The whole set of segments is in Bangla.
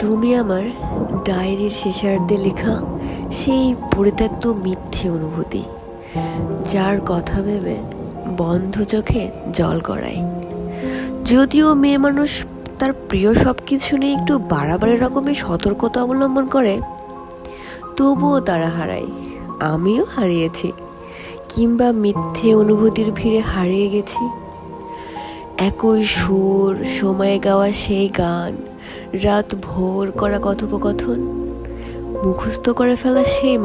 তুমি আমার ডায়েরির শেষার্ধে লেখা সেই পরিত্যক্ত মিথ্যে অনুভূতি, যার কথা ভেবে বন্ধ চোখে জল গড়ায়। যদিও মেয়ে মানুষ তার প্রিয় সব কিছু নিয়ে একটু বাড়াবাড়ি রকমের সতর্কতা অবলম্বন করে, তবুও তারা হারায়। আমিও হারিয়েছি, কিংবা মিথ্যে অনুভূতির ভিড়ে হারিয়ে গেছি। একই সুর, সময়ে গাওয়া সেই গান, রাত ভোর করা কথোপকথন, মুখস্থ করে ফেলা সেই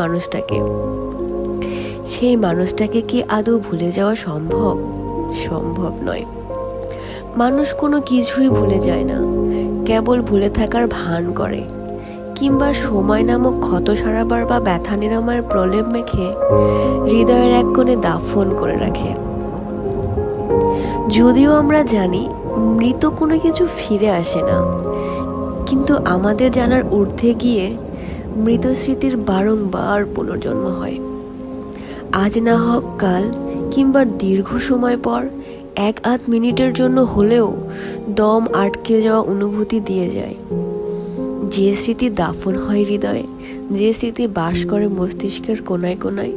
মানুষটাকে কি আদৌ ভুলে যাওয়া সম্ভব? সম্ভব নয়। মানুষ কোনো কিছুই ভুলে যায় না, কেবল ভুলে থাকার ভান করে, কিংবা সময় নামক ক্ষত সারাবার বা ব্যথা নিরাময়ের প্রলেপ মেখে হৃদয়ের এক কোণে দাফন করে রাখে। যদিও আমরা জানি মৃত কোনো কিছু ফিরে আসে না, কিন্তু আমাদের জানার ঊর্ধ্বে গিয়ে মৃত স্মৃতির বারংবার পুনর্জন্ম হয়। আজ না হোক কাল, কিংবা দীর্ঘ সময় পর, এক আধ মিনিটের জন্য হলেও দম আটকে যাওয়া অনুভূতি দিয়ে যায়। যে স্মৃতি দাফন হয় হৃদয়ে, যে স্মৃতি বাস করে মস্তিষ্কের কোনায় কোনায়,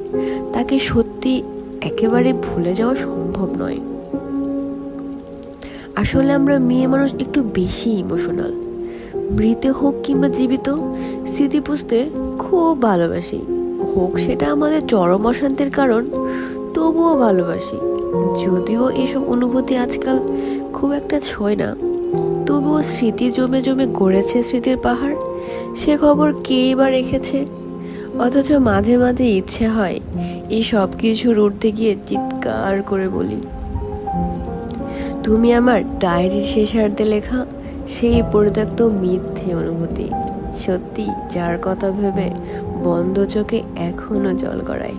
তাকে সত্যি একেবারে ভুলে যাওয়া সম্ভব নয়। আসলে আমরা মেয়ে মানুষ একটু বেশি ইমোশনাল। মৃত হোক কিংবা জীবিত, স্মৃতি পুষতে খুব ভালোবাসি। হোক সেটা আমাদের চরম অশান্তির কারণ, তবুও ভালোবাসি। যদিও এসব অনুভূতি আজকাল খুব একটা ছোঁয় না, তবুও স্মৃতি জমে জমে গড়েছে স্মৃতির পাহাড়। সে খবর কেই বা রেখেছে? অথচ মাঝে মাঝে ইচ্ছে হয় এই সব কিছুর উঠতে গিয়ে চিৎকার করে বলি, তুমি আমার ডায়েরির শেষার্ধে লেখা সেই পরিত্যক্ত মিথ্যে অনুভূতি, সত্যি যার কথা ভেবে বন্ধ চোখে এখনো জল গড়ায়।